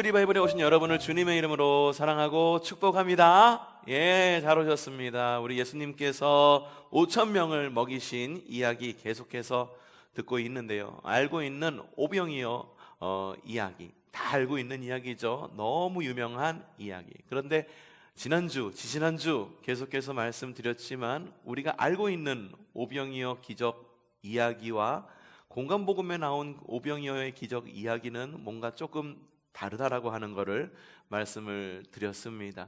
리바이벌에 오신 여러분을 주님의 이름으로 사랑하고 축복합니다. 예, 잘 오셨습니다. 우리 예수님께서 5천 명을 먹이신 이야기 계속해서 듣고 있는데요. 알고 있는 오병이어 이야기, 다 알고 있는 이야기죠. 너무 유명한 이야기. 그런데 지지난주 계속해서 말씀드렸지만 우리가 알고 있는 오병이어 기적 이야기와 공간복음에 나온 오병이어의 기적 이야기는 뭔가 조금 다르다라고 하는 것을 말씀을 드렸습니다.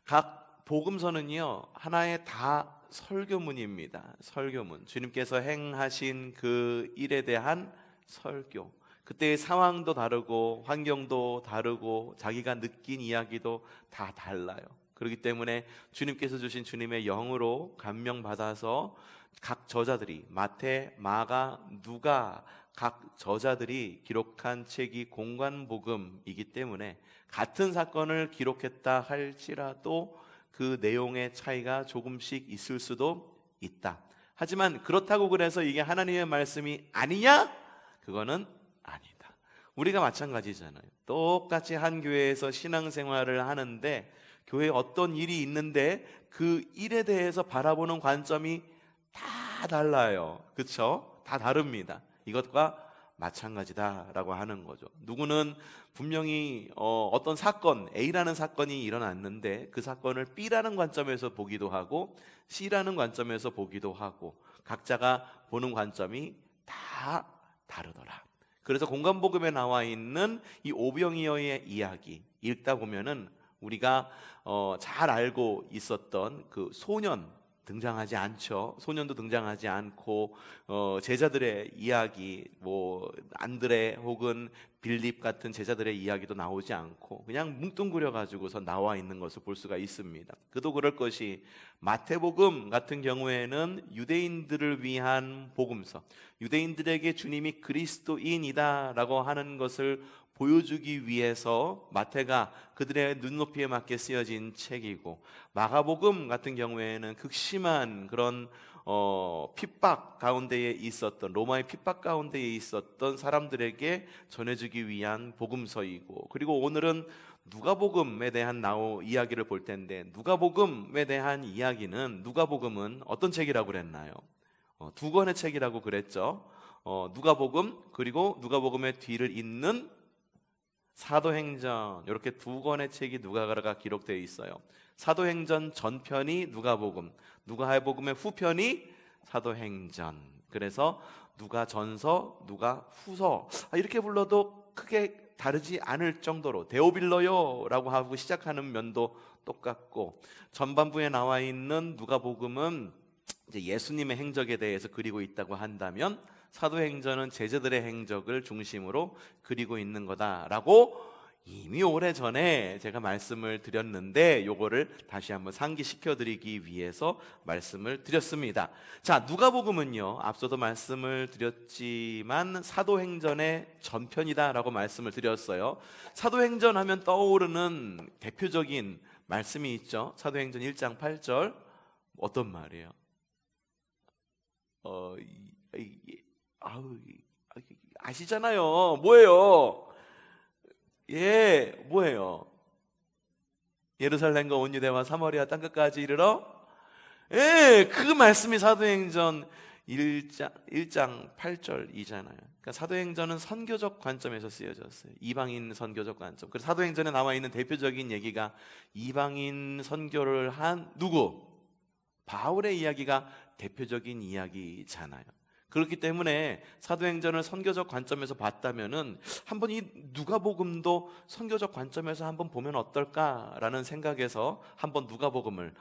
각 복음서는요, 하나의 다 설교문입니다. 설교문. 주님께서 행하신 그 일에 대한 설교. 그때의 상황도 다르고 환경도 다르고 자기가 느낀 이야기도 다 달라요. 그렇기 때문에 주님께서 주신 주님의 영으로 감명받아서 각 저자들이 마태, 마가, 누가 각 저자들이 기록한 책이 공관복음이기 때문에 같은 사건을 기록했다 할지라도 그 내용의 차이가 조금씩 있을 수도 있다. 하지만 그렇다고 그래서 이게 하나님의 말씀이 아니냐? 그거는 아니다. 우리가 마찬가지잖아요. 똑같이 한 교회에서 신앙생활을 하는데 교회에 어떤 일이 있는데 그 일에 대해서 바라보는 관점이 다 달라요. 그렇죠? 다 다릅니다. 이것과 마찬가지다라고 하는 거죠. 누구는 분명히 어떤 사건, A라는 사건이 일어났는데 그 사건을 B라는 관점에서 보기도 하고 C라는 관점에서 보기도 하고 각자가 보는 관점이 다 다르더라. 그래서 공간복음에 나와 있는 이 오병이어의 이야기 읽다 보면은 우리가 잘 알고 있었던 그 소년 등장하지 않죠. 소년도 등장하지 않고 제자들의 이야기, 뭐 안드레 혹은 빌립 같은 제자들의 이야기도 나오지 않고 그냥 뭉뚱그려 가지고서 나와 있는 것을 볼 수가 있습니다. 그도 그럴 것이 마태복음 같은 경우에는 유대인들을 위한 복음서, 유대인들에게 주님이 그리스도인이다라고 하는 것을 보여주기 위해서 마태가 그들의 눈높이에 맞게 쓰여진 책이고, 마가복음 같은 경우에는 극심한 그런 핍박 가운데에 있었던, 로마의 핍박 가운데에 있었던 사람들에게 전해주기 위한 복음서이고, 그리고 오늘은 누가복음에 대한 이야기를 볼 텐데, 누가복음에 대한 이야기는, 누가복음은 어떤 책이라고 그랬나요? 두 권의 책이라고 그랬죠. 누가복음, 그리고 누가복음의 뒤를 잇는 사도행전, 이렇게 두 권의 책이 누가가 기록되어 있어요. 사도행전 전편이 누가복음, 누가복음의 후편이 사도행전. 그래서 누가전서, 누가후서 이렇게 불러도 크게 다르지 않을 정도로 데오빌러요라고 하고 시작하는 면도 똑같고, 전반부에 나와 있는 누가복음은 이제 예수님의 행적에 대해서 그리고 있다고 한다면 사도행전은 제자들의 행적을 중심으로 그리고 있는 거다라고 이미 오래전에 제가 말씀을 드렸는데, 요거를 다시 한번 상기시켜 드리기 위해서 말씀을 드렸습니다. 자, 누가복음은요, 앞서도 말씀을 드렸지만 사도행전의 전편이다라고 말씀을 드렸어요. 사도행전 하면 떠오르는 대표적인 말씀이 있죠. 사도행전 1장 8절 어떤 말이에요? 아시잖아요. 뭐예요? 예, 뭐예요? 예루살렘과 온 유대와 사마리아 땅끝까지 이르러, 예, 그 말씀이 사도행전 1장 8절이잖아요. 그러니까 사도행전은 선교적 관점에서 쓰여졌어요. 이방인 선교적 관점. 그래서 사도행전에 나와 있는 대표적인 얘기가 이방인 선교를 한 누구? 바울의 이야기가 대표적인 이야기잖아요. 그렇기 때문에 사도행전을 선교적 관점에서 봤다면은 한번 이 누가복음도 선교적 관점에서 한번 보면 어떨까라는 생각에서 한번 누가복음에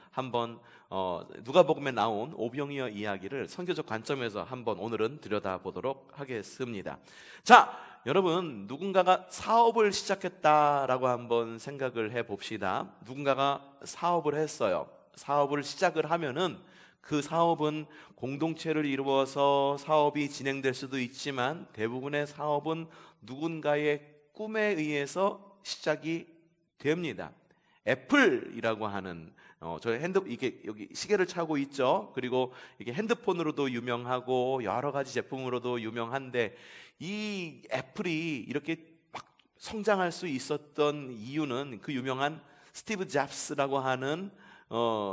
나온 오병이어 이야기를 선교적 관점에서 한번 오늘은 들여다보도록 하겠습니다. 자, 여러분, 누군가가 사업을 시작했다라고 한번 생각을 해봅시다. 누군가가 사업을 했어요. 사업을 시작을 하면은 그 사업은 공동체를 이루어서 사업이 진행될 수도 있지만 대부분의 사업은 누군가의 꿈에 의해서 시작이 됩니다. 애플이라고 하는 이게 여기 시계를 차고 있죠. 그리고 이게 핸드폰으로도 유명하고 여러 가지 제품으로도 유명한데, 이 애플이 이렇게 막 성장할 수 있었던 이유는 그 유명한 스티브 잡스라고 하는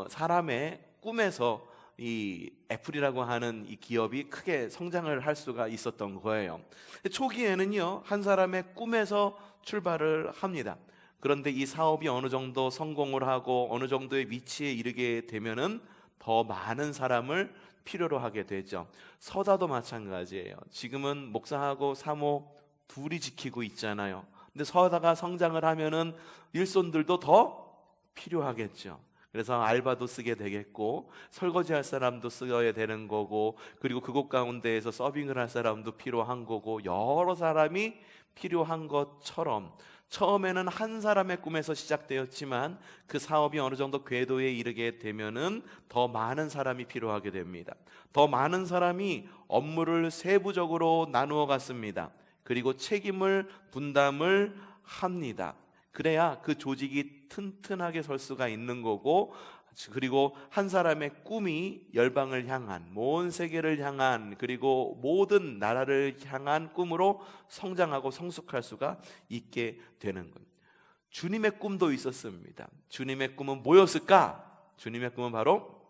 사람의 꿈에서 이 애플이라고 하는 이 기업이 크게 성장을 할 수가 있었던 거예요. 초기에는요, 한 사람의 꿈에서 출발을 합니다. 그런데 이 사업이 어느 정도 성공을 하고 어느 정도의 위치에 이르게 되면은 더 많은 사람을 필요로 하게 되죠. 서다도 마찬가지예요. 지금은 목사하고 사모 둘이 지키고 있잖아요. 근데 서다가 성장을 하면은 일손들도 더 필요하겠죠. 그래서 알바도 쓰게 되겠고, 설거지할 사람도 써야 되는 거고, 그리고 그곳 가운데에서 서빙을 할 사람도 필요한 거고, 여러 사람이 필요한 것처럼 처음에는 한 사람의 꿈에서 시작되었지만 그 사업이 어느 정도 궤도에 이르게 되면은 더 많은 사람이 필요하게 됩니다. 더 많은 사람이 업무를 세부적으로 나누어 갔습니다. 그리고 책임을 분담을 합니다. 그래야 그 조직이 튼튼하게 설 수가 있는 거고, 그리고 한 사람의 꿈이 열방을 향한, 온 세계를 향한, 그리고 모든 나라를 향한 꿈으로 성장하고 성숙할 수가 있게 되는 거예요. 주님의 꿈도 있었습니다. 주님의 꿈은 뭐였을까? 주님의 꿈은 바로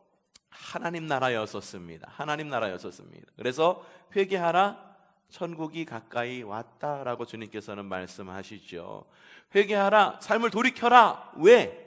하나님 나라였었습니다. 하나님 나라였었습니다. 그래서 회개하라, 천국이 가까이 왔다라고 주님께서는 말씀하시죠. 회개하라, 삶을 돌이켜라. 왜?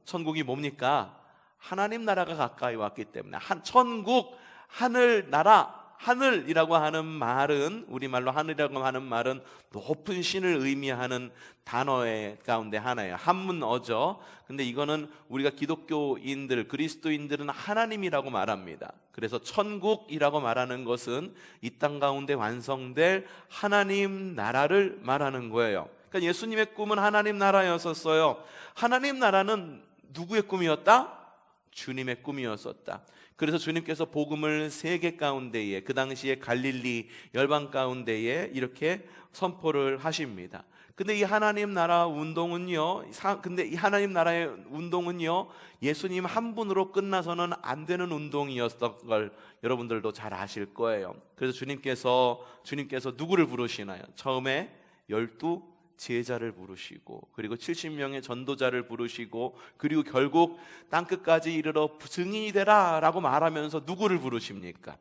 천국이 뭡니까? 하나님 나라가 가까이 왔기 때문에. 천국, 하늘나라, 하늘이라고 하는 말은, 우리말로 하늘이라고 하는 말은 높은 신을 의미하는 단어의 가운데 하나예요. 한문어죠. 근데 이거는 우리가 기독교인들, 그리스도인들은 하나님이라고 말합니다. 그래서 천국이라고 말하는 것은 이 땅 가운데 완성될 하나님 나라를 말하는 거예요. 그러니까 예수님의 꿈은 하나님 나라였었어요. 하나님 나라는 누구의 꿈이었다? 주님의 꿈이었었다. 그래서 주님께서 복음을 세계 가운데에, 그 당시에 갈릴리 열방 가운데에 이렇게 선포를 하십니다. 근데 이 하나님 나라 운동은요, 근데 이 하나님 나라의 운동은요, 예수님 한 분으로 끝나서는 안 되는 운동이었던 걸 여러분들도 잘 아실 거예요. 그래서 주님께서 누구를 부르시나요? 처음에 12 제자를 부르시고, 그리고 70명의 전도자를 부르시고, 그리고 결국 땅끝까지 이르러 증인이 되라 라고 말하면서 누구를 부르십니까?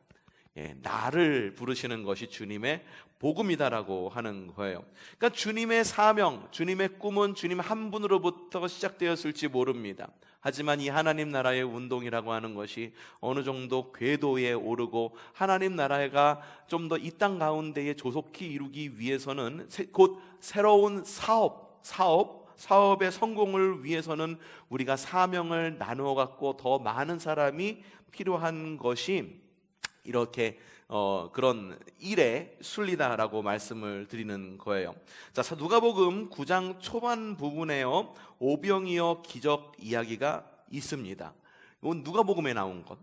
나를 부르시는 것이 주님의 복음이다라고 하는 거예요. 그러니까 주님의 사명, 주님의 꿈은 주님 한 분으로부터 시작되었을지 모릅니다. 하지만 이 하나님 나라의 운동이라고 하는 것이 어느 정도 궤도에 오르고 하나님 나라가 좀 더 이 땅 가운데에 조속히 이루기 위해서는 곧 새로운 사업의 성공을 위해서는 우리가 사명을 나누어 갖고 더 많은 사람이 필요한 것이 이렇게 그런 일에 순리다라고 말씀을 드리는 거예요. 자, 누가복음 9장 초반 부분에요, 오병이어 기적 이야기가 있습니다. 이건 누가복음에 나온 것,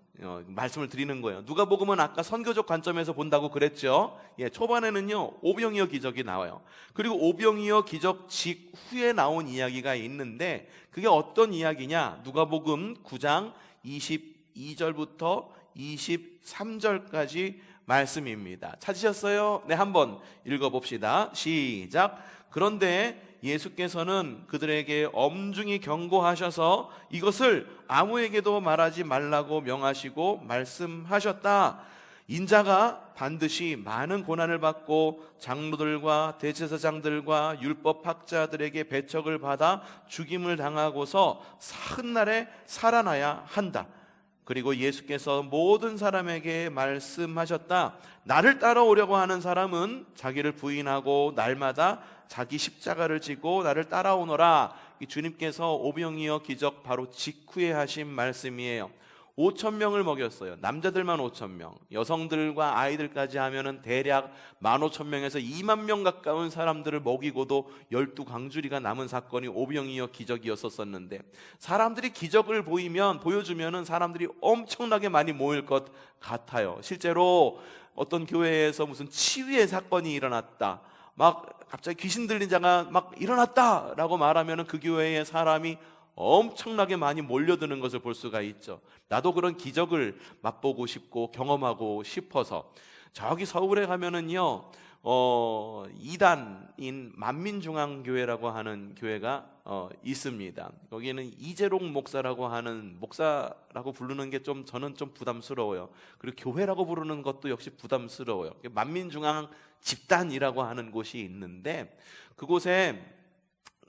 말씀을 드리는 거예요. 누가복음은 아까 선교적 관점에서 본다고 그랬죠. 초반에는요, 오병이어 기적이 나와요. 그리고 오병이어 기적 직후에 나온 이야기가 있는데, 그게 어떤 이야기냐? 누가복음 9장 22절부터 23절까지 말씀입니다. 찾으셨어요? 네, 한번 읽어봅시다. 시작. 그런데 예수께서는 그들에게 엄중히 경고하셔서 이것을 아무에게도 말하지 말라고 명하시고 말씀하셨다. 인자가 반드시 많은 고난을 받고 장로들과 대제사장들과 율법학자들에게 배척을 받아 죽임을 당하고서 사흘날에 살아나야 한다. 그리고 예수께서 모든 사람에게 말씀하셨다. 나를 따라오려고 하는 사람은 자기를 부인하고 날마다 자기 십자가를 지고 나를 따라오너라. 이 주님께서 오병이어 기적 바로 직후에 하신 말씀이에요. 5,000명을 먹였어요. 남자들만 5,000명, 여성들과 아이들까지 하면은 대략 15,000명에서 20,000명 가까운 사람들을 먹이고도 12광주리가 남은 사건이 오병이어 기적이었었는데, 사람들이 기적을 보여주면은 사람들이 엄청나게 많이 모일 것 같아요. 실제로 어떤 교회에서 무슨 치유의 사건이 일어났다, 막 갑자기 귀신 들린 자가 막 일어났다라고 말하면은 그 교회에 사람이 엄청나게 많이 몰려드는 것을 볼 수가 있죠. 나도 그런 기적을 맛보고 싶고 경험하고 싶어서. 저기 서울에 가면은요, 이단인 만민중앙교회라고 하는 교회가 있습니다. 거기는 이재롱 목사라고 하는, 목사라고 부르는 게 저는 좀 부담스러워요. 그리고 교회라고 부르는 것도 역시 부담스러워요. 만민중앙 집단이라고 하는 곳이 있는데, 그곳에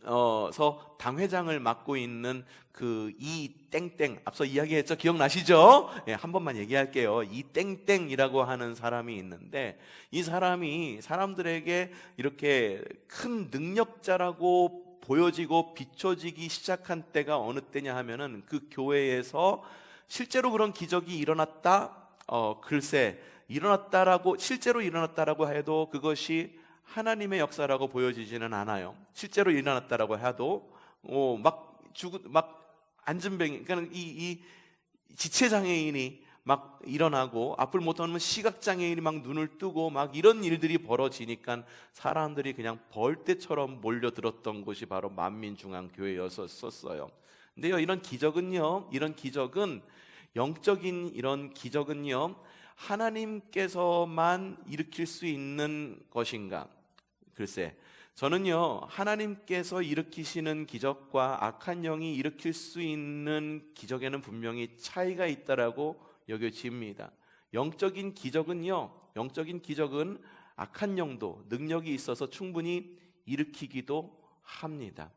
서 당회장을 맡고 있는 그 이땡땡, 앞서 이야기했죠? 기억나시죠? 예, 한 번만 얘기할게요. 이땡땡이라고 하는 사람이 있는데, 이 사람이 사람들에게 이렇게 큰 능력자라고 보여지고 비춰지기 시작한 때가 어느 때냐 하면은, 그 교회에서 실제로 그런 기적이 일어났다? 글쎄, 실제로 일어났다라고 해도 그것이 하나님의 역사라고 보여지지는 않아요. 실제로 일어났다라고 해도 안전병이, 그러니까 이 지체장애인이 막 일어나고, 앞을 못 보는 시각장애인이 막 눈을 뜨고 막 이런 일들이 벌어지니까 사람들이 그냥 벌떼처럼 몰려들었던 곳이 바로 만민중앙교회였었어요. 근데요, 이런 기적은 영적인 이런 기적은요, 하나님께서만 일으킬 수 있는 것인가? 글쎄, 저는요, 하나님께서 일으키시는 기적과 악한 영이 일으킬 수 있는 기적에는 분명히 차이가 있다라고 여겨집니다. 영적인 기적은 악한 영도 능력이 있어서 충분히 일으키기도 합니다.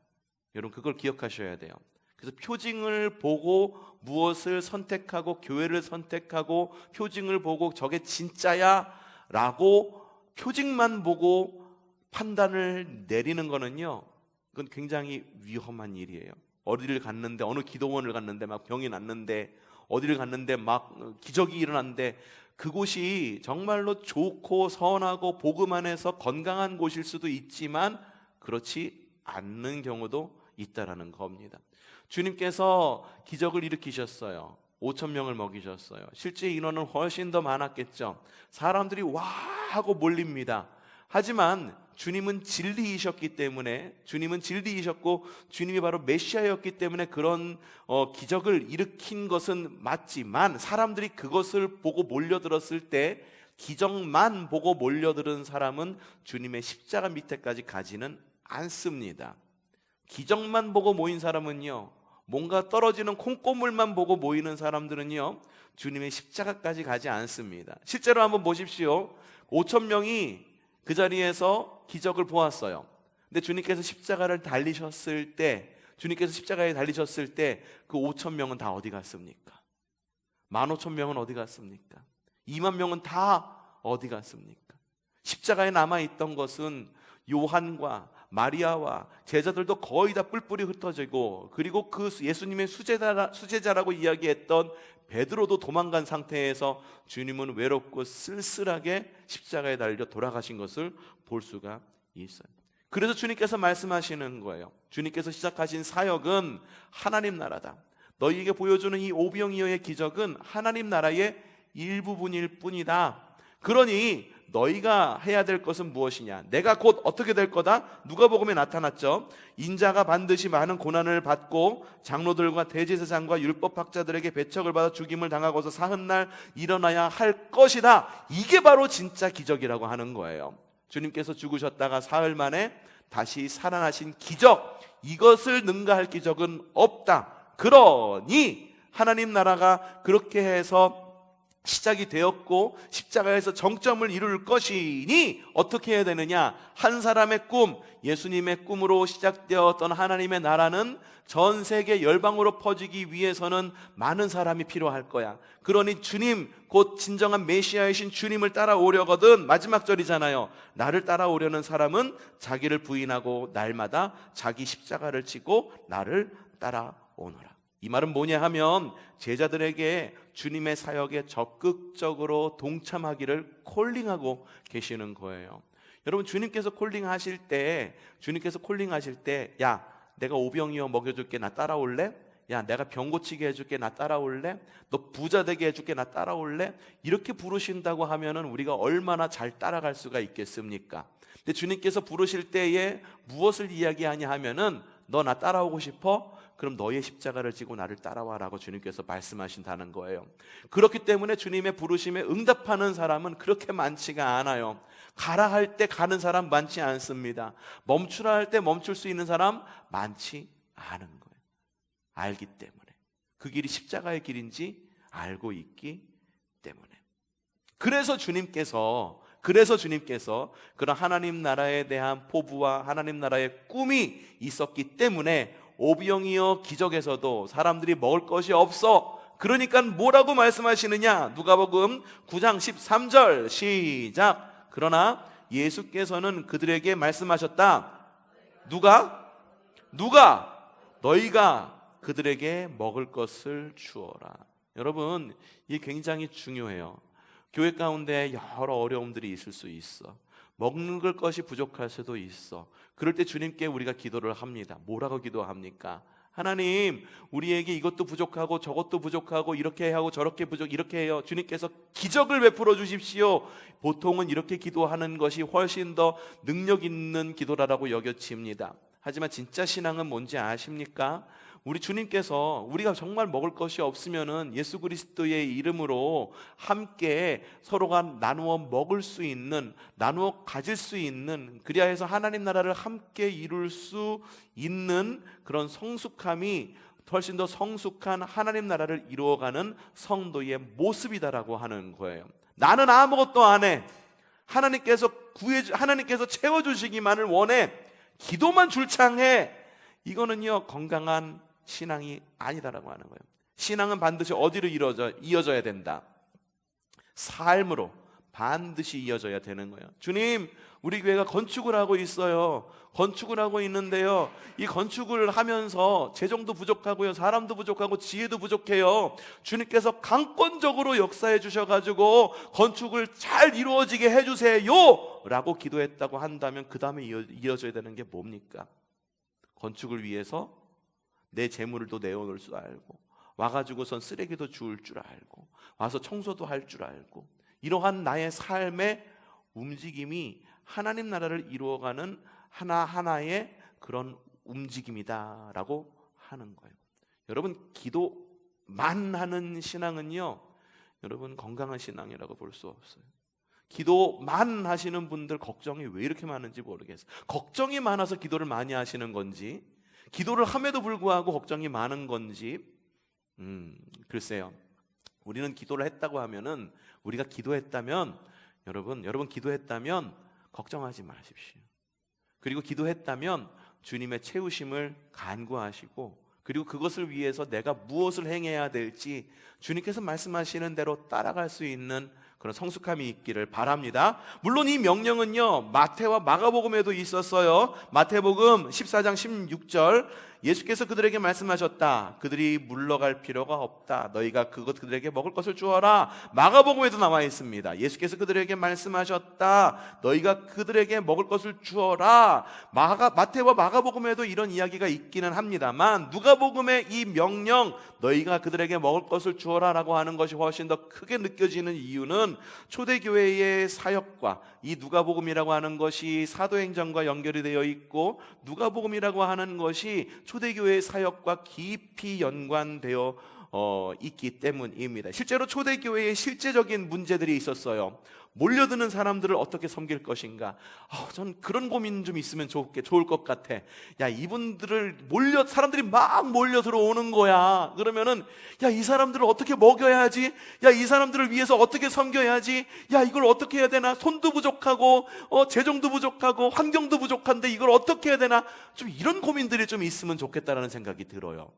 여러분, 그걸 기억하셔야 돼요. 그래서 표징을 보고 무엇을 선택하고, 교회를 선택하고, 표징을 보고 저게 진짜야 라고 표징만 보고 판단을 내리는 거는요, 그건 굉장히 위험한 일이에요. 어디를 갔는데, 어느 기도원을 갔는데 막 병이 났는데, 어디를 갔는데 막 기적이 일어났는데, 그곳이 정말로 좋고 선하고 복음 안에서 건강한 곳일 수도 있지만 그렇지 않는 경우도 있다라는 겁니다. 주님께서 기적을 일으키셨어요. 5,000명을 먹이셨어요. 실제 인원은 훨씬 더 많았겠죠. 사람들이 와 하고 몰립니다. 하지만 주님은 진리이셨기 때문에, 주님은 진리이셨고 주님이 바로 메시아였기 때문에 그런 기적을 일으킨 것은 맞지만, 사람들이 그것을 보고 몰려들었을 때, 기적만 보고 몰려들은 사람은 주님의 십자가 밑에까지 가지는 않습니다. 기적만 보고 모인 사람은요, 뭔가 떨어지는 콩고물만 보고 모이는 사람들은요, 주님의 십자가까지 가지 않습니다. 실제로 한번 보십시오. 5,000명이 그 자리에서 기적을 보았어요. 근데 주님께서 십자가에 달리셨을 때 그 5,000명은 다 어디 갔습니까? 15,000명은 어디 갔습니까? 20,000명은 다 어디 갔습니까? 십자가에 남아있던 것은 요한과 마리아와 제자들도 거의 다 뿔뿔이 흩어지고, 그리고 그 예수님의 수제자라고 이야기했던 베드로도 도망간 상태에서 주님은 외롭고 쓸쓸하게 십자가에 달려 돌아가신 것을 볼 수가 있어요. 그래서 주님께서 말씀하시는 거예요. 주님께서 시작하신 사역은 하나님 나라다. 너희에게 보여주는 이 오병이어의 기적은 하나님 나라의 일부분일 뿐이다. 그러니 너희가 해야 될 것은 무엇이냐? 내가 곧 어떻게 될 거다? 누가복음에 나타났죠. 인자가 반드시 많은 고난을 받고 장로들과 대제사장과 율법학자들에게 배척을 받아 죽임을 당하고서 사흘날 일어나야 할 것이다. 이게 바로 진짜 기적이라고 하는 거예요. 주님께서 죽으셨다가 사흘 만에 다시 살아나신 기적, 이것을 능가할 기적은 없다. 그러니 하나님 나라가 그렇게 해서 시작이 되었고 십자가에서 정점을 이룰 것이니 어떻게 해야 되느냐? 한 사람의 꿈, 예수님의 꿈으로 시작되었던 하나님의 나라는 전 세계 열방으로 퍼지기 위해서는 많은 사람이 필요할 거야. 그러니 주님, 곧 진정한 메시아이신 주님을 따라오려거든, 마지막 절이잖아요. 나를 따라오려는 사람은 자기를 부인하고 날마다 자기 십자가를 지고 나를 따라오너라. 이 말은 뭐냐 하면, 제자들에게 주님의 사역에 적극적으로 동참하기를 콜링하고 계시는 거예요. 여러분, 주님께서 콜링하실 때, 야, 내가 오병이어 먹여줄게, 나 따라올래? 야, 내가 병 고치게 해줄게, 나 따라올래? 너 부자 되게 해줄게, 나 따라올래? 이렇게 부르신다고 하면은 우리가 얼마나 잘 따라갈 수가 있겠습니까? 근데 주님께서 부르실 때에 무엇을 이야기하냐 하면은, 너 나 따라오고 싶어? 그럼 너의 십자가를 지고 나를 따라와라고 주님께서 말씀하신다는 거예요. 그렇기 때문에 주님의 부르심에 응답하는 사람은 그렇게 많지가 않아요. 가라 할 때 가는 사람 많지 않습니다. 멈추라 할 때 멈출 수 있는 사람 많지 않은 거예요. 알기 때문에. 그 길이 십자가의 길인지 알고 있기 때문에. 그래서 주님께서 그런 하나님 나라에 대한 포부와 하나님 나라의 꿈이 있었기 때문에 오병이어 기적에서도 사람들이 먹을 것이 없어. 그러니까 뭐라고 말씀하시느냐? 누가복음 9장 13절 시작. 그러나 예수께서는 그들에게 말씀하셨다. 누가? 너희가 그들에게 먹을 것을 주어라. 여러분, 이게 굉장히 중요해요. 교회 가운데 여러 어려움들이 있을 수 있어. 먹는 것이 부족할 수도 있어. 그럴 때 주님께 우리가 기도를 합니다. 뭐라고 기도합니까? 하나님, 우리에게 이것도 부족하고 저것도 부족하고 이렇게 하고 저렇게 이렇게 해요. 주님께서 기적을 베풀어 주십시오. 보통은 이렇게 기도하는 것이 훨씬 더 능력 있는 기도라고 여겨집니다. 하지만 진짜 신앙은 뭔지 아십니까? 우리 주님께서 우리가 정말 먹을 것이 없으면은 예수 그리스도의 이름으로 함께 서로가 나누어 먹을 수 있는, 나누어 가질 수 있는, 그리하여서 하나님 나라를 함께 이룰 수 있는 그런 성숙함이 훨씬 더 성숙한 하나님 나라를 이루어가는 성도의 모습이다라고 하는 거예요. 나는 아무것도 안 해. 하나님께서 채워주시기만을 원해. 기도만 줄창해. 이거는요, 건강한 신앙이 아니다라고 하는 거예요. 신앙은 반드시 어디로 이어져야 된다? 삶으로 반드시 이어져야 되는 거예요. 주님, 우리 교회가 건축을 하고 있어요. 건축을 하고 있는데요, 이 건축을 하면서 재정도 부족하고요, 사람도 부족하고 지혜도 부족해요. 주님께서 강권적으로 역사해 주셔가지고 건축을 잘 이루어지게 해주세요 라고 기도했다고 한다면 그 다음에 이어져야 되는 게 뭡니까? 건축을 위해서 내 재물도 내어놓을 줄 알고, 와가지고선 쓰레기도 주울 줄 알고, 와서 청소도 할 줄 알고, 이러한 나의 삶의 움직임이 하나님 나라를 이루어가는 하나하나의 그런 움직임이다라고 하는 거예요. 여러분, 기도만 하는 신앙은요, 여러분 건강한 신앙이라고 볼 수 없어요. 기도만 하시는 분들 걱정이 왜 이렇게 많은지 모르겠어요. 걱정이 많아서 기도를 많이 하시는 건지, 기도를 함에도 불구하고 걱정이 많은 건지, 글쎄요. 우리는 기도를 했다고 하면은, 우리가 기도했다면, 여러분 기도했다면 걱정하지 마십시오. 그리고 기도했다면 주님의 채우심을 간구하시고, 그리고 그것을 위해서 내가 무엇을 행해야 될지 주님께서 말씀하시는 대로 따라갈 수 있는 그런 성숙함이 있기를 바랍니다. 물론 이 명령은요, 마태와 마가복음에도 있었어요. 마태복음 14장 16절, 예수께서 그들에게 말씀하셨다. 그들이 물러갈 필요가 없다. 너희가 그들에게 먹을 것을 주어라. 마가복음에도 나와 있습니다. 예수께서 그들에게 말씀하셨다. 너희가 그들에게 먹을 것을 주어라. 마태와 마가복음에도 이런 이야기가 있기는 합니다만, 누가복음의 이 명령, 너희가 그들에게 먹을 것을 주어라 라고 하는 것이 훨씬 더 크게 느껴지는 이유는, 초대교회의 사역과 이 누가복음이라고 하는 것이 사도행전과 연결이 되어 있고, 누가복음이라고 하는 것이 초대교회의 사역과 깊이 연관되어 있기 때문입니다. 실제로 초대교회에 실제적인 문제들이 있었어요. 몰려드는 사람들을 어떻게 섬길 것인가. 전 그런 고민 좀 있으면 좋을 것 같아. 야, 이분들을 사람들이 막 몰려 들어오는 거야. 그러면은, 야, 이 사람들을 어떻게 먹여야지? 야, 이 사람들을 위해서 어떻게 섬겨야지? 야, 이걸 어떻게 해야 되나? 손도 부족하고, 재정도 부족하고, 환경도 부족한데 이걸 어떻게 해야 되나? 좀 이런 고민들이 좀 있으면 좋겠다라는 생각이 들어요.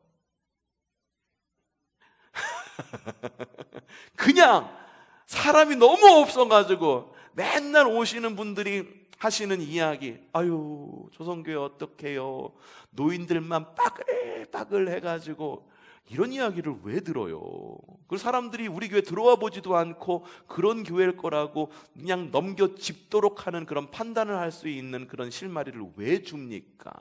그냥 사람이 너무 없어가지고 맨날 오시는 분들이 하시는 이야기, 아유, 조선교회 어떡해요, 노인들만 빠글빠글 해가지고, 이런 이야기를 왜 들어요? 그 사람들이 우리 교회 들어와 보지도 않고 그런 교회일 거라고 그냥 넘겨 짚도록 하는 그런 판단을 할 수 있는 그런 실마리를 왜 줍니까?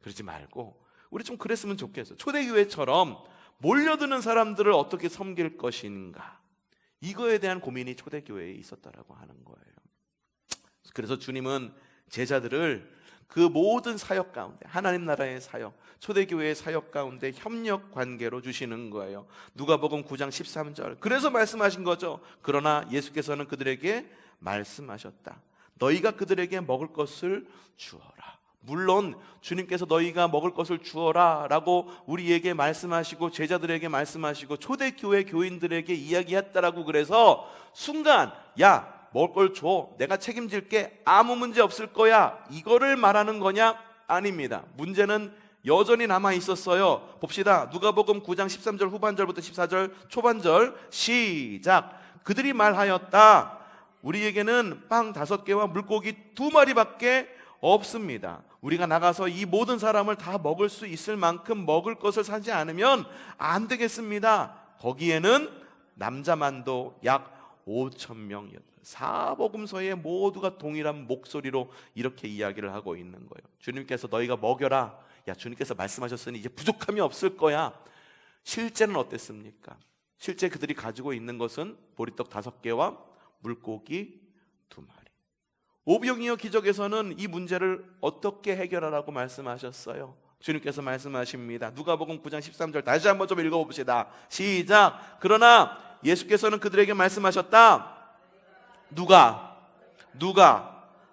그러지 말고 우리 좀 그랬으면 좋겠어요. 초대교회처럼 몰려드는 사람들을 어떻게 섬길 것인가, 이거에 대한 고민이 초대교회에 있었다라고 하는 거예요. 그래서 주님은 제자들을 그 모든 사역 가운데, 하나님 나라의 사역, 초대교회의 사역 가운데 협력 관계로 주시는 거예요. 누가복음 9장 13절. 그래서 말씀하신 거죠. 그러나 예수께서는 그들에게 말씀하셨다. 너희가 그들에게 먹을 것을 주어라. 물론 주님께서 너희가 먹을 것을 주어라 라고 우리에게 말씀하시고 제자들에게 말씀하시고 초대교회 교인들에게 이야기했다라고, 그래서 순간 야 먹을 걸 줘, 내가 책임질게, 아무 문제 없을 거야, 이거를 말하는 거냐? 아닙니다. 문제는 여전히 남아 있었어요. 봅시다. 누가복음 9장 13절 후반절부터 14절 초반절 시작. 그들이 말하였다. 우리에게는 빵 5개와 물고기 2마리밖에 없습니다. 우리가 나가서 이 모든 사람을 다 먹을 수 있을 만큼 먹을 것을 사지 않으면 안 되겠습니다. 거기에는 남자만도 약 5,000명이었다. 사복음서에 모두가 동일한 목소리로 이렇게 이야기를 하고 있는 거예요. 주님께서 너희가 먹여라. 야, 주님께서 말씀하셨으니 이제 부족함이 없을 거야. 실제는 어땠습니까? 실제 그들이 가지고 있는 것은 보리떡 5개와 물고기 2마리. 오병이어 기적에서는 이 문제를 어떻게 해결하라고 말씀하셨어요? 주님께서 말씀하십니다. 누가복음 9장 13절 다시 한번 좀 읽어봅시다. 시작. 그러나 예수께서는 그들에게 말씀하셨다. 누가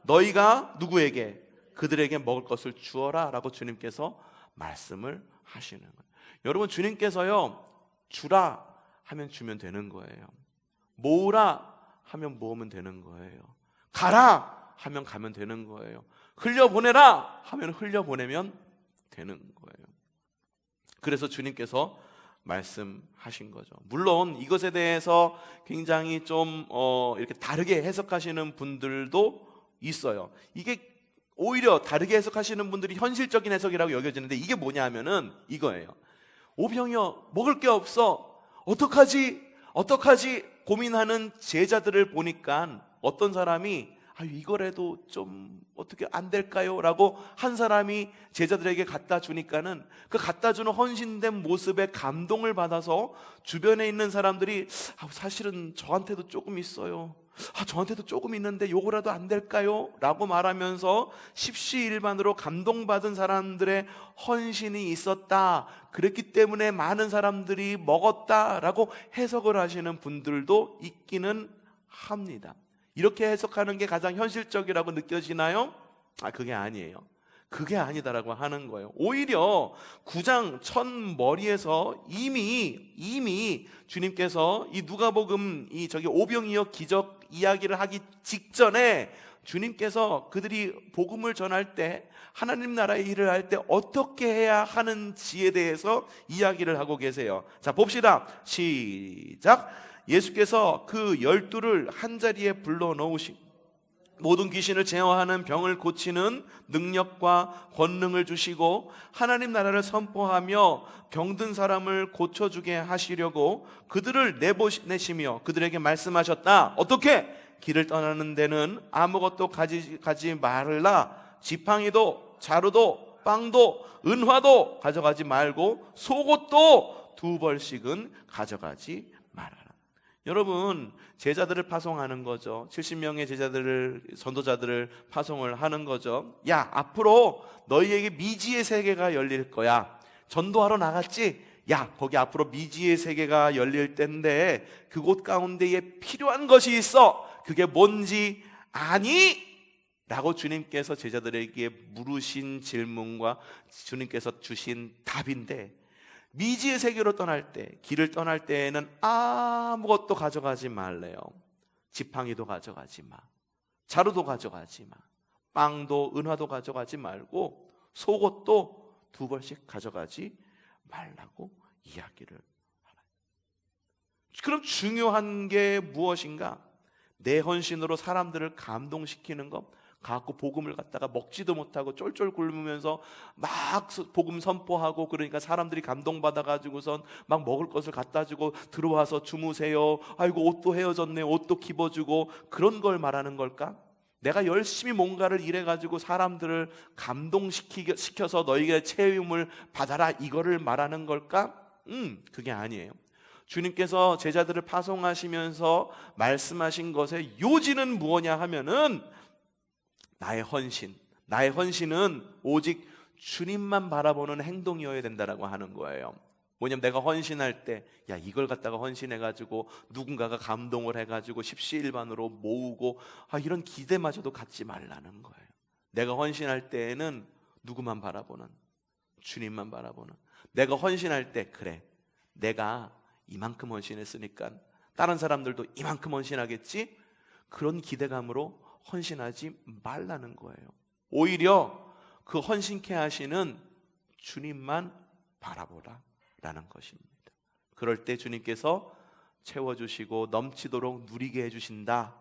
너희가 누구에게? 그들에게 먹을 것을 주어라 라고 주님께서 말씀을 하시는 거예요. 여러분, 주님께서요, 주라 하면 주면 되는 거예요. 모으라 하면 모으면 되는 거예요. 가라 하면 가면 되는 거예요. 흘려보내라 하면 흘려보내면 되는 거예요. 그래서 주님께서 말씀하신 거죠. 물론 이것에 대해서 굉장히 좀 이렇게 다르게 해석하시는 분들도 있어요. 이게 오히려 다르게 해석하시는 분들이 현실적인 해석이라고 여겨지는데, 이게 뭐냐 하면은 이거예요. 오병이어 먹을 게 없어, 어떡하지 고민하는 제자들을 보니까 어떤 사람이 이거라도 좀 어떻게 안 될까요? 라고 한 사람이 제자들에게 갖다 주니까는 그 갖다 주는 헌신된 모습에 감동을 받아서 주변에 있는 사람들이 사실은 저한테도 조금 있어요, 저한테도 조금 있는데 요거라도 안 될까요? 라고 말하면서 십시일반으로 감동받은 사람들의 헌신이 있었다, 그랬기 때문에 많은 사람들이 먹었다라고 해석을 하시는 분들도 있기는 합니다. 이렇게 해석하는 게 가장 현실적이라고 느껴지나요? 그게 아니에요. 그게 아니다라고 하는 거예요. 오히려 9장 첫 머리에서 이미 주님께서 이 누가복음 오병이어 기적 이야기를 하기 직전에 주님께서 그들이 복음을 전할 때, 하나님 나라의 일을 할 때 어떻게 해야 하는지에 대해서 이야기를 하고 계세요. 자, 봅시다. 시작. 예수께서 그 12를 한자리에 불러 넣으시고 모든 귀신을 제어하는, 병을 고치는 능력과 권능을 주시고 하나님 나라를 선포하며 병든 사람을 고쳐주게 하시려고 그들을 내보내시며 그들에게 말씀하셨다. 어떻게? 길을 떠나는 데는 아무것도 가지 말라. 지팡이도 자루도 빵도 은화도 가져가지 말고 속옷도 2벌씩은 가져가지 말아라. 여러분, 제자들을 파송하는 거죠. 70명의 제자들을, 선도자들을 파송을 하는 거죠. 야, 앞으로 너희에게 미지의 세계가 열릴 거야. 전도하러 나갔지? 야, 거기 앞으로 미지의 세계가 열릴 텐데 그곳 가운데에 필요한 것이 있어. 그게 뭔지 아니? 라고 주님께서 제자들에게 물으신 질문과 주님께서 주신 답인데, 미지의 세계로 떠날 때, 길을 떠날 때에는 아무것도 가져가지 말래요. 지팡이도 가져가지 마, 자루도 가져가지 마, 빵도 은화도 가져가지 말고 속옷도 2벌씩 가져가지 말라고 이야기를 하나요. 그럼 중요한 게 무엇인가? 내 헌신으로 사람들을 감동시키는 것, 갖고 복음을 갖다가 먹지도 못하고 쫄쫄 굶으면서 막 복음 선포하고, 그러니까 사람들이 감동받아가지고선 막 먹을 것을 갖다 주고 들어와서 주무세요, 아이고 옷도 헤어졌네, 옷도 입어주고, 그런 걸 말하는 걸까? 내가 열심히 뭔가를 일해가지고 사람들을 감동시켜서 너희가 체험을 받아라, 이거를 말하는 걸까? 그게 아니에요. 주님께서 제자들을 파송하시면서 말씀하신 것의 요지는 무엇냐 하면은 나의 헌신, 나의 헌신은 오직 주님만 바라보는 행동이어야 된다라고 하는 거예요. 뭐냐면 내가 헌신할 때 이걸 갖다가 헌신해가지고 누군가가 감동을 해가지고 십시일반으로 모으고 이런 기대마저도 갖지 말라는 거예요. 내가 헌신할 때에는 누구만 바라보는, 주님만 바라보는. 내가 헌신할 때 그래, 내가 이만큼 헌신했으니까 다른 사람들도 이만큼 헌신하겠지? 그런 기대감으로 헌신하지 말라는 거예요. 오히려 그 헌신케 하시는 주님만 바라보라 라는 것입니다. 그럴 때 주님께서 채워주시고 넘치도록 누리게 해주신다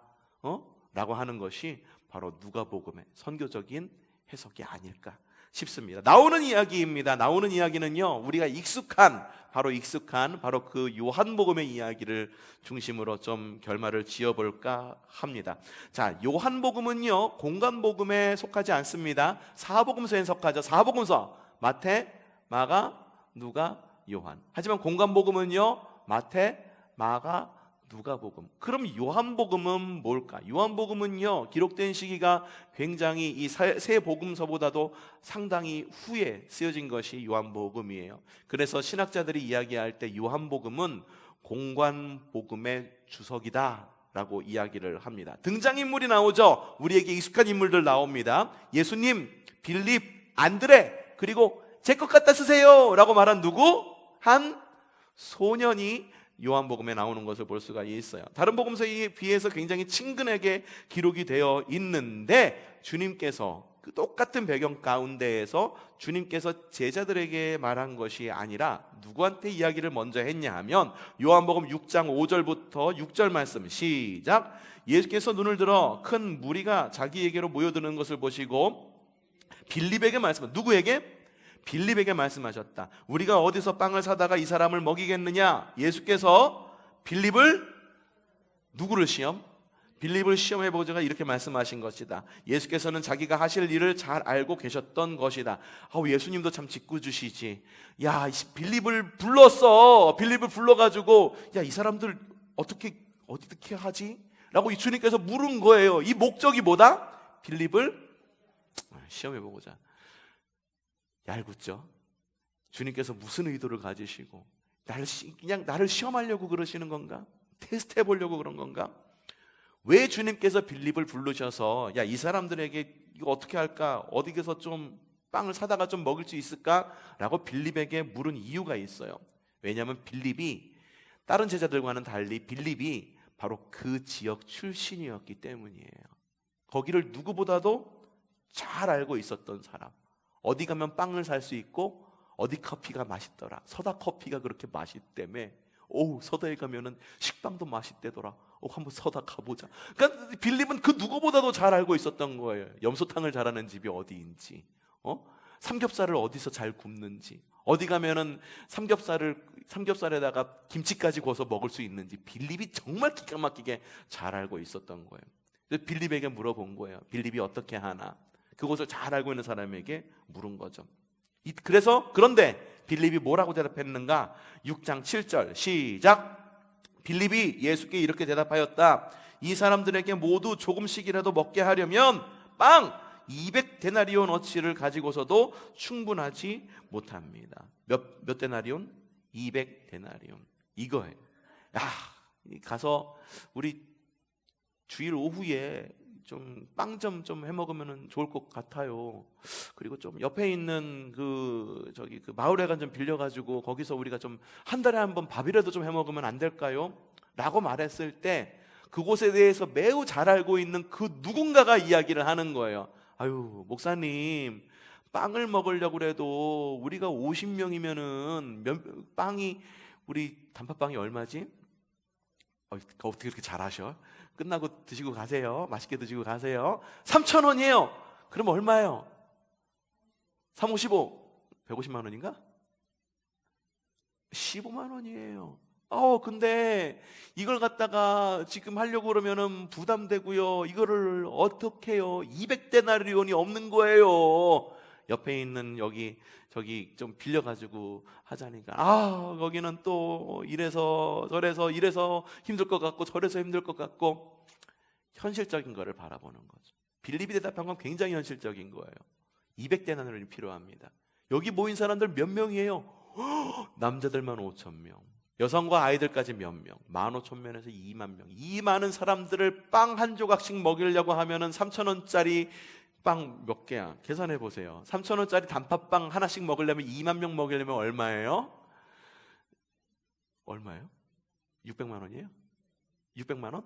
라고 하는 것이 바로 누가복음의 선교적인 해석이 아닐까 싶습니다. 나오는 이야기입니다. 나오는 이야기는요, 우리가 익숙한 바로 그 요한복음의 이야기를 중심으로 좀 결말을 지어볼까 합니다. 자, 요한복음은요 공관복음에 속하지 않습니다. 사복음서에 속하죠. 사복음서 마태, 마가, 누가, 요한. 하지만 공관복음은요 마태, 마가, 누가복음. 그럼 요한복음은 뭘까? 요한복음은요 기록된 시기가 굉장히 이 세 복음서보다도 상당히 후에 쓰여진 것이 요한복음이에요. 그래서 신학자들이 이야기할 때 요한복음은 공관복음의 주석이다 라고 이야기를 합니다. 등장인물이 나오죠. 우리에게 익숙한 인물들 나옵니다. 예수님, 빌립, 안드레, 그리고 제 것 갖다 쓰세요 라고 말한 누구? 한 소년이 요한복음에 나오는 것을 볼 수가 있어요. 다른 복음서에 비해서 굉장히 친근하게 기록이 되어 있는데 주님께서 그 똑같은 배경 가운데에서 주님께서 제자들에게 말한 것이 아니라 누구한테 이야기를 먼저 했냐 하면 요한복음 6장 5절부터 6절 말씀 시작. 예수께서 눈을 들어 큰 무리가 자기에게로 모여드는 것을 보시고 빌립에게 말씀하셨다. 누구에게? 빌립에게 말씀하셨다. 우리가 어디서 빵을 사다가 이 사람을 먹이겠느냐? 예수께서 누구를 시험? 빌립을 시험해보자가 이렇게 말씀하신 것이다. 예수께서는 자기가 하실 일을 잘 알고 계셨던 것이다. 예수님도 참 짓궂으시지. 빌립을 불렀어. 빌립을 불러가지고 이 사람들 어떻게 하지? 라고 주님께서 물은 거예요. 이 목적이 뭐다? 빌립을 시험해보고자. 얄궂죠. 주님께서 무슨 의도를 가지시고 그냥 나를 시험하려고 그러시는 건가? 테스트 해보려고 그런 건가? 왜 주님께서 빌립을 부르셔서 이 사람들에게 이거 어떻게 할까? 어디에서 좀 빵을 사다가 좀 먹을 수 있을까? 라고 빌립에게 물은 이유가 있어요. 왜냐하면 빌립이 다른 제자들과는 달리 빌립이 바로 그 지역 출신이었기 때문이에요. 거기를 누구보다도 잘 알고 있었던 사람. 어디 가면 빵을 살 수 있고 어디 커피가 맛있더라. 서다 커피가 그렇게 맛있다며. 서다에 가면은 식빵도 맛있대더라. 한번 서다 가보자. 그러니까 빌립은 그 누구보다도 잘 알고 있었던 거예요. 염소탕을 잘하는 집이 어디인지, 삼겹살을 어디서 잘 굽는지, 어디 가면은 삼겹살에다가 김치까지 구워서 먹을 수 있는지 빌립이 정말 기가 막히게 잘 알고 있었던 거예요. 그래서 빌립에게 물어본 거예요. 빌립이 어떻게 하나? 그것을 잘 알고 있는 사람에게 물은 거죠. 그런데 빌립이 뭐라고 대답했는가? 6장 7절 시작. 빌립이 예수께 이렇게 대답하였다. 이 사람들에게 모두 조금씩이라도 먹게 하려면 빵 200데나리온어치를 가지고서도 충분하지 못합니다. 몇 데나리온? 200데나리온. 이거예요. 가서 우리 주일 오후에 좀 빵 좀 해먹으면 좋을 것 같아요. 그리고 좀 옆에 있는 그 마을회관 좀 빌려가지고 거기서 우리가 좀 한 달에 한 번 밥이라도 좀 해먹으면 안 될까요? 라고 말했을 때 그곳에 대해서 매우 잘 알고 있는 그 누군가가 이야기를 하는 거예요. 목사님, 빵을 먹으려고 해도 우리가 50명이면은 빵이 우리 단팥빵이 얼마지? 어떻게 그렇게 잘하셔? 끝나고 드시고 가세요. 맛있게 드시고 가세요. 3,000원이에요. 그럼 얼마예요? 3, 5, 15 150만 원인가? 15만 원이에요. 근데 이걸 갖다가 지금 하려고 그러면은 부담되고요. 이거를 어떻게 해요? 200데나리온이 없는 거예요. 옆에 있는 저기 좀 빌려가지고 하자니까 거기는 또 이래서 힘들 것 같고 저래서 힘들 것 같고 현실적인 거를 바라보는 거죠. 빌립이 대답한 건 굉장히 현실적인 거예요. 200데나리온이 필요합니다. 여기 모인 사람들 몇 명이에요? 남자들만 5,000명, 여성과 아이들까지 몇 명, 15,000명에서 2만 명. 이 많은 사람들을 빵 한 조각씩 먹이려고 하면은 3,000원짜리 빵 몇 개야? 계산해 보세요. 3,000원짜리 단팥빵 하나씩 먹으려면 2만 명 먹이려면 얼마예요? 얼마예요? 600만 원이에요? 600만 원?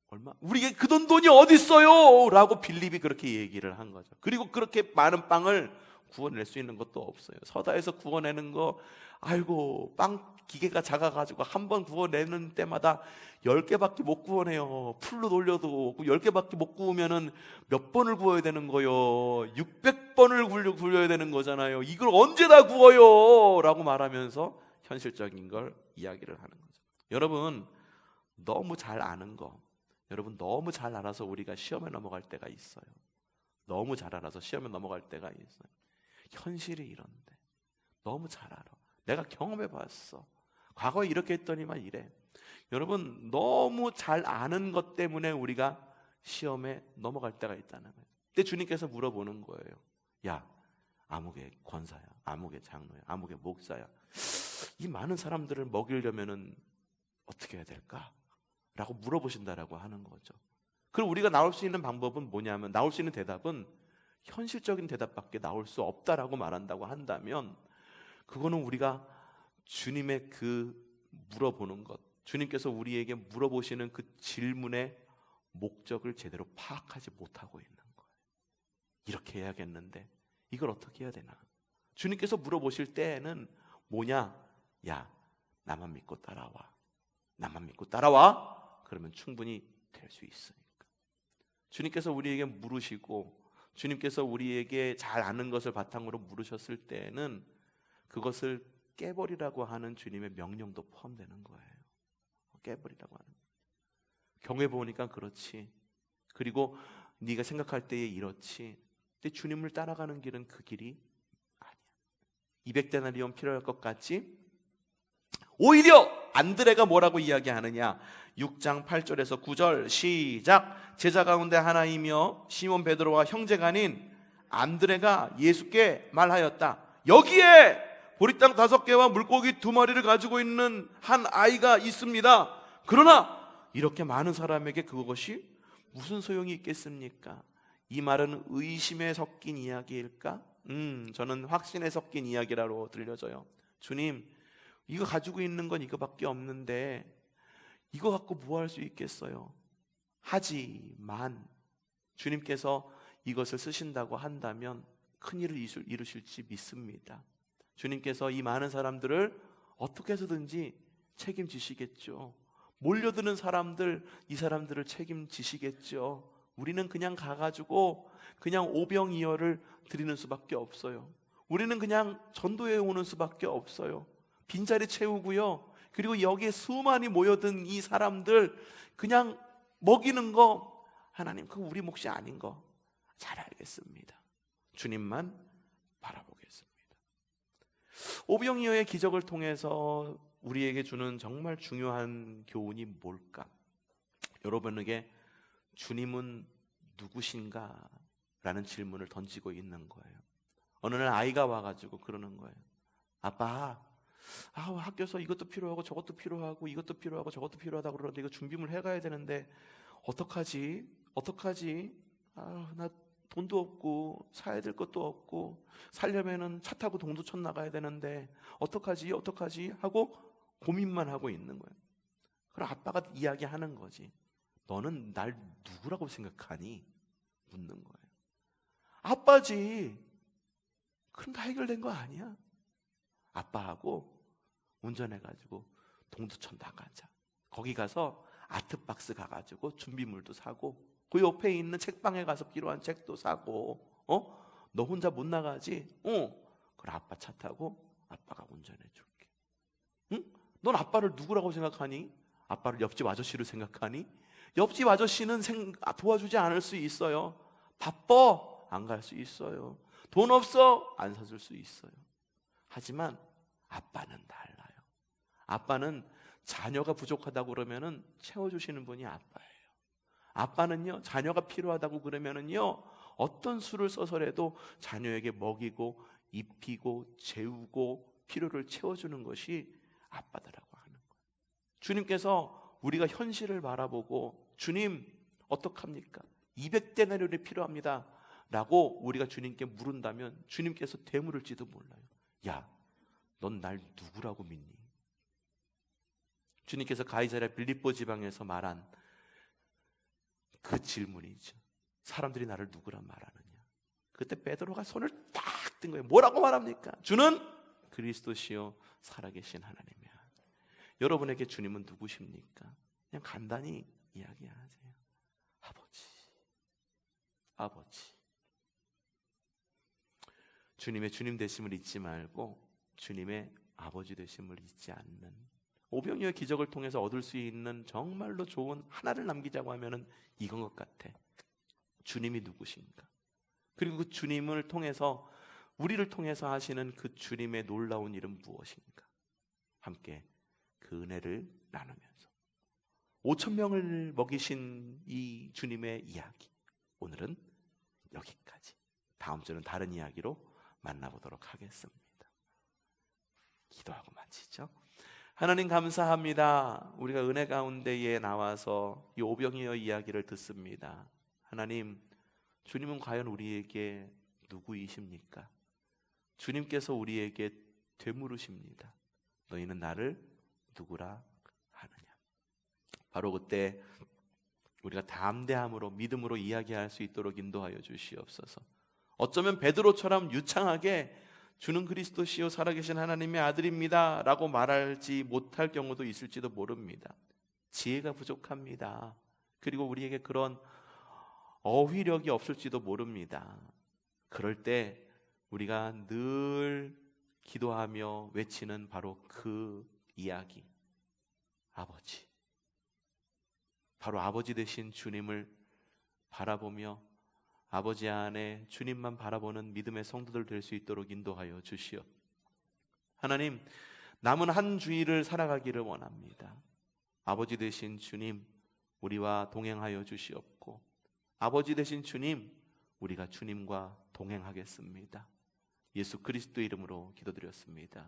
얼마? 우리에게 그 돈이 어디 있어요? 라고 빌립이 그렇게 얘기를 한 거죠. 그리고 그렇게 많은 빵을 구워낼 수 있는 것도 없어요. 서다에서 구워내는 거, 아이고, 빵 기계가 작아가지고 한 번 구워내는 때마다 10개밖에 못 구워내요. 풀로 돌려도 10개밖에 못 구우면은 몇 번을 구워야 되는 거요? 600번을 굴려야 되는 거잖아요. 이걸 언제 다 구워요? 라고 말하면서 현실적인 걸 이야기를 하는 거죠. 여러분, 너무 잘 아는 거, 여러분 너무 잘 알아서 우리가 시험에 넘어갈 때가 있어요. 너무 잘 알아서 시험에 넘어갈 때가 있어요. 현실이 이런데 너무 잘 알아. 내가 경험해 봤어. 과거에 이렇게 했더니만 이래. 여러분, 너무 잘 아는 것 때문에 우리가 시험에 넘어갈 때가 있다는 거예요. 그때 주님께서 물어보는 거예요. 야, 아무개 권사야, 아무개 장로야, 아무개 목사야, 이 많은 사람들을 먹이려면은 어떻게 해야 될까? 라고 물어보신다라고 하는 거죠. 그럼 우리가 나올 수 있는 방법은 뭐냐면, 나올 수 있는 대답은 현실적인 대답밖에 나올 수 없다라고 말한다고 한다면, 그거는 우리가 주님의 그 물어보는 것, 주님께서 우리에게 물어보시는 그 질문의 목적을 제대로 파악하지 못하고 있는 거예요. 이렇게 해야겠는데 이걸 어떻게 해야 되나? 주님께서 물어보실 때에는 뭐냐? 야, 나만 믿고 따라와. 나만 믿고 따라와. 그러면 충분히 될 수 있으니까. 주님께서 우리에게 물으시고, 주님께서 우리에게 잘 아는 것을 바탕으로 물으셨을 때에는 그것을 깨버리라고 하는 주님의 명령도 포함되는 거예요. 깨버리라고 하는. 경외 보니까 그렇지. 그리고 네가 생각할 때에 이렇지. 근데 주님을 따라가는 길은 그 길이 아니야. 200데나리온 필요할 것 같지? 오히려 안드레가 뭐라고 이야기하느냐? 6장 8절에서 9절 시작. 제자 가운데 하나이며 시몬 베드로와 형제가 아닌 안드레가 예수께 말하였다. 여기에 보리떡 5개와 물고기 2마리를 가지고 있는 한 아이가 있습니다. 그러나 이렇게 많은 사람에게 그것이 무슨 소용이 있겠습니까? 이 말은 의심에 섞인 이야기일까? 저는 확신에 섞인 이야기라고 들려져요. 주님, 이거 가지고 있는 건 이거밖에 없는데 이거 갖고 뭐 할 수 있겠어요? 하지만 주님께서 이것을 쓰신다고 한다면 큰 일을 이루실지 믿습니다. 주님께서 이 많은 사람들을 어떻게 해서든지 책임지시겠죠. 몰려드는 사람들, 이 사람들을 책임지시겠죠. 우리는 그냥 가가지고 그냥 오병이어를 드리는 수밖에 없어요. 우리는 그냥 전도해 오는 수밖에 없어요. 빈자리 채우고요. 그리고 여기에 수많이 모여든 이 사람들 그냥 먹이는 거, 하나님 그거 우리 몫이 아닌 거 잘 알겠습니다. 주님만 바라보겠습니다. 오병이어의 기적을 통해서 우리에게 주는 정말 중요한 교훈이 뭘까? 여러분에게 주님은 누구신가? 라는 질문을 던지고 있는 거예요. 어느 날 아이가 와가지고 그러는 거예요. 아빠, 학교에서 이것도 필요하고 저것도 필요하고 이것도 필요하고 저것도 필요하다고 그러는데 이거 준비물 해가야 되는데 어떡하지? 나 돈도 없고 사야 될 것도 없고 살려면은 차 타고 동두천 나가야 되는데 어떡하지 하고 고민만 하고 있는 거예요. 그럼 아빠가 이야기하는 거지. 너는 날 누구라고 생각하니? 묻는 거예요. 아빠지. 그럼 다 해결된 거 아니야? 아빠하고 운전해가지고 동두천 나가자. 거기 가서 아트박스 가가지고 준비물도 사고 그 옆에 있는 책방에 가서 필요한 책도 사고 너 혼자 못 나가지? 그럼 아빠 차 타고 아빠가 운전해 줄게. 응? 넌 아빠를 누구라고 생각하니? 아빠를 옆집 아저씨로 생각하니? 옆집 아저씨는 도와주지 않을 수 있어요. 바빠, 안 갈 수 있어요. 돈 없어, 안 사줄 수 있어요. 하지만 아빠는 달라요. 아빠는 자녀가 부족하다고 그러면은 채워주시는 분이 아빠예요. 아빠는요, 자녀가 필요하다고 그러면은요, 어떤 수를 써서라도 자녀에게 먹이고 입히고 재우고 필요를 채워주는 것이 아빠다라고 하는 거예요. 주님께서 우리가 현실을 바라보고 주님 어떡합니까? 200데나리온이 필요합니다 라고 우리가 주님께 물은다면 주님께서 되물을지도 몰라요. 야, 넌 날 누구라고 믿니? 주님께서 가이사랴 빌립보 지방에서 말한 그 질문이죠. 사람들이 나를 누구라 말하느냐. 그때 베드로가 손을 딱 든 거예요. 뭐라고 말합니까? 주는 그리스도시요 살아계신 하나님이야. 여러분에게 주님은 누구십니까? 그냥 간단히 이야기하세요. 아버지. 아버지. 주님의 주님 되심을 잊지 말고 주님의 아버지 되심을 잊지 않는, 오병이어의 기적을 통해서 얻을 수 있는 정말로 좋은 하나를 남기자고 하면은 이건 것 같아. 주님이 누구신가? 그리고 그 주님을 통해서, 우리를 통해서 하시는 그 주님의 놀라운 일은 무엇인가? 함께 그 은혜를 나누면서 5,000명을 먹이신 이 주님의 이야기, 오늘은 여기까지. 다음 주는 다른 이야기로 만나보도록 하겠습니다. 기도하고 마치죠. 하나님 감사합니다. 우리가 은혜 가운데에 나와서 이 오병이어 이야기를 듣습니다. 하나님, 주님은 과연 우리에게 누구이십니까? 주님께서 우리에게 되물으십니다. 너희는 나를 누구라 하느냐? 바로 그때 우리가 담대함으로 믿음으로 이야기할 수 있도록 인도하여 주시옵소서. 어쩌면 베드로처럼 유창하게 주는 그리스도시요 살아계신 하나님의 아들입니다 라고 말하지 못할 경우도 있을지도 모릅니다. 지혜가 부족합니다. 그리고 우리에게 그런 어휘력이 없을지도 모릅니다. 그럴 때 우리가 늘 기도하며 외치는 바로 그 이야기, 아버지. 바로 아버지 되신 주님을 바라보며 아버지 안에 주님만 바라보는 믿음의 성도들 될 수 있도록 인도하여 주시옵. 하나님, 남은 한 주일을 살아가기를 원합니다. 아버지 되신 주님, 우리와 동행하여 주시옵고, 아버지 되신 주님, 우리가 주님과 동행하겠습니다. 예수 그리스도 이름으로 기도드렸습니다.